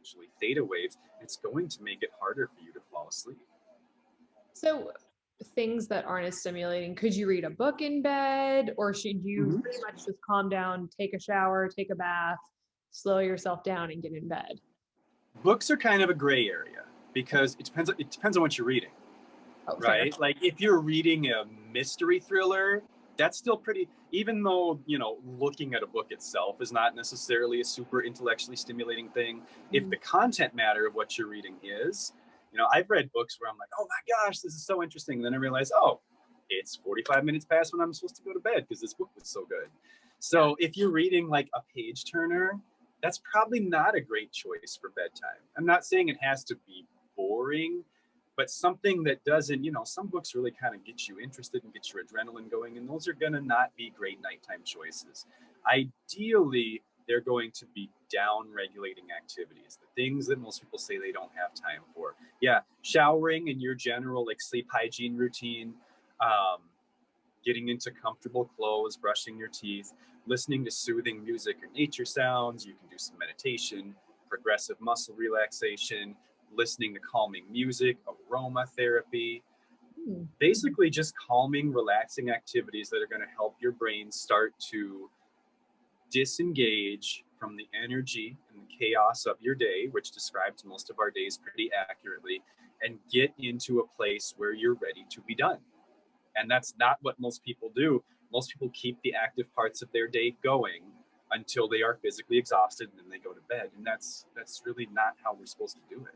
essentially theta waves. It's going to make it harder for you to fall asleep. So things that aren't as stimulating, could you read a book in bed, or should you pretty much just calm down, take a shower, take a bath, slow yourself down and get in bed? Books are kind of a gray area because it depends on what you're reading, Oh, fair. right? Like if you're reading a mystery thriller, that's still pretty, even though, looking at a book itself is not necessarily a super intellectually stimulating thing. If the content matter of what you're reading is, I've read books where I'm like, oh my gosh, this is so interesting. And then I realize, oh, it's 45 minutes past when I'm supposed to go to bed because this book was so good. So if you're reading like a page turner, that's probably not a great choice for bedtime. I'm not saying it has to be boring, but something that doesn't, some books really kind of get you interested and get your adrenaline going, and those are going to not be great nighttime choices. Ideally, they're going to be down regulating activities, the things that most people say they don't have time for. Yeah, showering and your general like sleep hygiene routine, getting into comfortable clothes, brushing your teeth, listening to soothing music or nature sounds. You can do some meditation, progressive muscle relaxation, listening to calming music, aromatherapy, basically just calming, relaxing activities that are going to help your brain start to disengage from the energy and the chaos of your day, which describes most of our days pretty accurately, and get into a place where you're ready to be done. And that's not what most people do. Most people keep the active parts of their day going until they are physically exhausted, and then they go to bed. And that's really not how we're supposed to do it.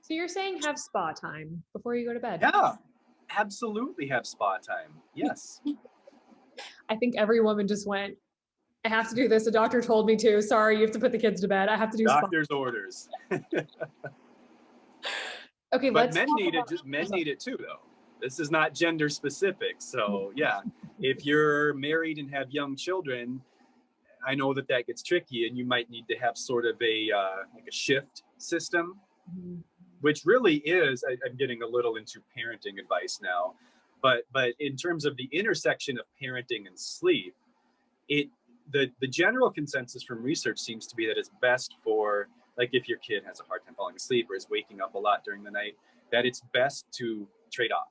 So you're saying have spa time before you go to bed? Yeah, absolutely have spa time. Yes. I think every woman just went, I have to do this. The doctor told me to. Sorry, you have to put the kids to bed. I have to do doctor's spa. Orders. Okay, but men need it. Men need it too, though. This is not gender specific. So yeah, if you're married and have young children, I know that gets tricky, and you might need to have sort of a like a shift system, which really is. I'm getting a little into parenting advice now, but in terms of the intersection of parenting and sleep, the general consensus from research seems to be that it's best for, like, if your kid has a hard time falling asleep or is waking up a lot during the night, that it's best to trade off.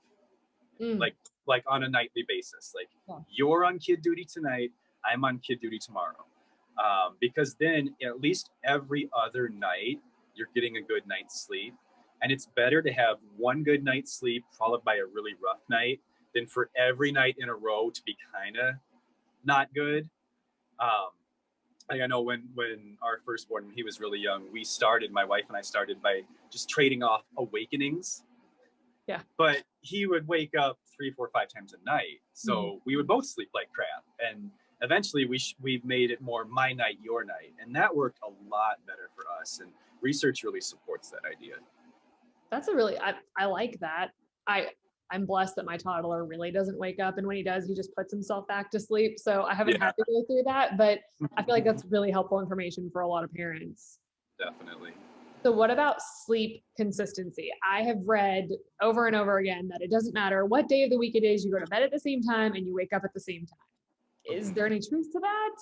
Like on a nightly basis, like you're on kid duty tonight, I'm on kid duty tomorrow, because then at least every other night you're getting a good night's sleep. And it's better to have one good night's sleep followed by a really rough night than for every night in a row to be kind of not good. Like I know when our firstborn, when he was really young, my wife and I started by just trading off awakenings. Yeah. But he would wake up 3, 4, 5 times a night. So we would both sleep like crap. And eventually we made it more my night, your night. And that worked a lot better for us. And research really supports that idea. That's I like that. I'm blessed that my toddler really doesn't wake up. And when he does, he just puts himself back to sleep. So I haven't had to go through that, but I feel like that's really helpful information for a lot of parents. Definitely. So what about sleep consistency? I have read over and over again that it doesn't matter what day of the week it is, you go to bed at the same time and you wake up at the same time. Is there any truth to that?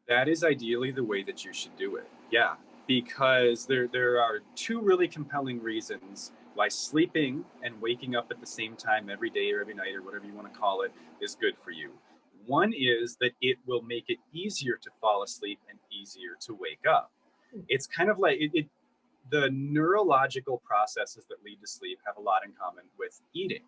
That is ideally the way that you should do it. Yeah, because there are two really compelling reasons why sleeping and waking up at the same time every day or every night or whatever you want to call it is good for you. One is that it will make it easier to fall asleep and easier to wake up. It's kind of like the neurological processes that lead to sleep have a lot in common with eating.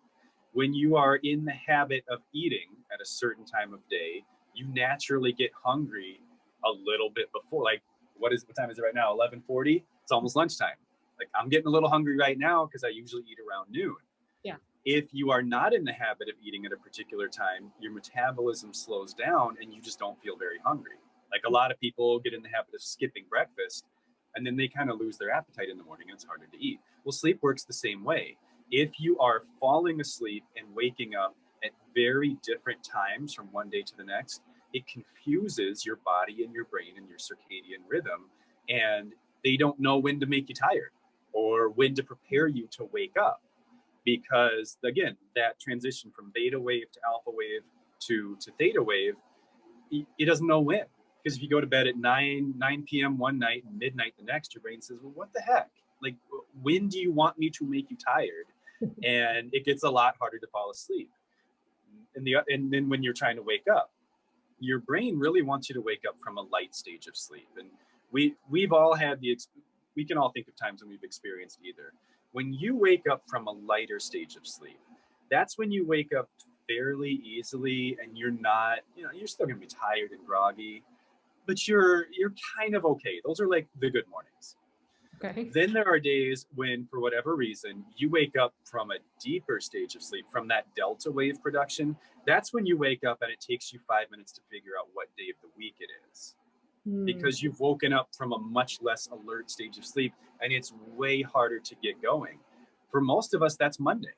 When you are in the habit of eating at a certain time of day, you naturally get hungry a little bit before. Like, what time is it right now? 11:40? It's almost lunchtime. Like, I'm getting a little hungry right now because I usually eat around noon. Yeah. If you are not in the habit of eating at a particular time, your metabolism slows down and you just don't feel very hungry. Like, a lot of people get in the habit of skipping breakfast, and then they kind of lose their appetite in the morning and it's harder to eat. Well, sleep works the same way. If you are falling asleep and waking up at very different times from one day to the next, it confuses your body and your brain and your circadian rhythm, and they don't know when to make you tired or when to prepare you to wake up. Because again, that transition from beta wave to alpha wave to theta wave, it doesn't know when, Because if you go to bed at 9 p.m. one night and midnight the next, your brain says, well, what the heck? Like, when do you want me to make you tired? And it gets a lot harder to fall asleep. And then when you're trying to wake up, your brain really wants you to wake up from a light stage of sleep. And we've all had we can all think of times when we've experienced either. When you wake up from a lighter stage of sleep, that's when you wake up fairly easily, and you're not, you're still gonna be tired and groggy, but you're kind of okay. Those are like the good mornings. Okay. Then there are days when, for whatever reason, you wake up from a deeper stage of sleep, from that delta wave production. That's when you wake up and it takes you 5 minutes to figure out what day of the week it is, Hmm. because you've woken up from a much less alert stage of sleep, and it's way harder to get going. For most of us, that's Monday.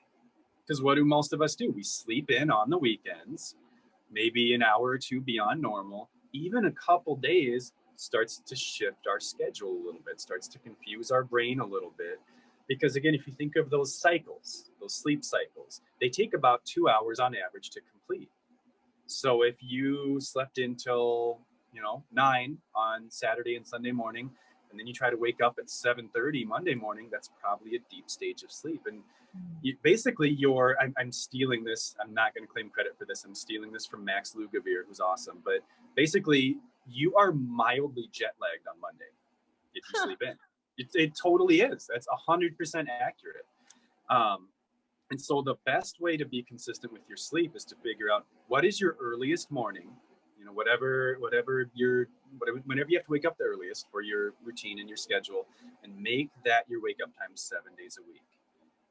Because what do most of us do? We sleep in on the weekends, maybe an hour or two beyond normal. Even a couple days starts to shift our schedule a little bit, starts to confuse our brain a little bit. Because again, if you think of those cycles, those sleep cycles, they take about 2 hours on average to complete. So if you slept until 9 on Saturday and Sunday morning, and then you try to wake up at 7:30 Monday morning, that's probably a deep stage of sleep. And basically I'm stealing this. I'm not going to claim credit for this. I'm stealing this from Max Lugavere, who's awesome. But basically, you are mildly jet lagged on Monday if you sleep in. It totally is. That's 100% accurate. Um, and so the best way to be consistent with your sleep is to figure out what is your earliest morning, whenever you have to wake up the earliest for your routine and your schedule, and make that your wake up time 7 days a week.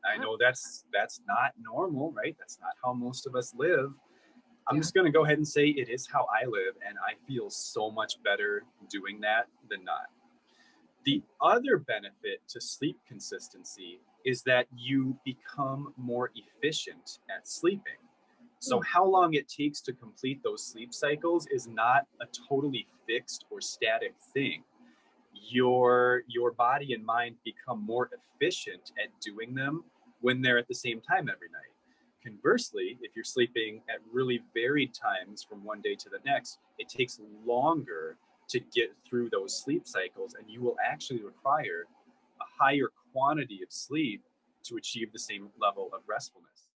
I know that's not normal, right? That's not how most of us live. I'm Yeah. just going to go ahead and say it is how I live, and I feel so much better doing that than not. The other benefit to sleep consistency is that you become more efficient at sleeping. So Hmm. how long it takes to complete those sleep cycles is not a totally fixed or static thing. Your body and mind become more efficient at doing them when they're at the same time every night. Conversely, if you're sleeping at really varied times from one day to the next, it takes longer to get through those sleep cycles, and you will actually require a higher quantity of sleep to achieve the same level of restfulness.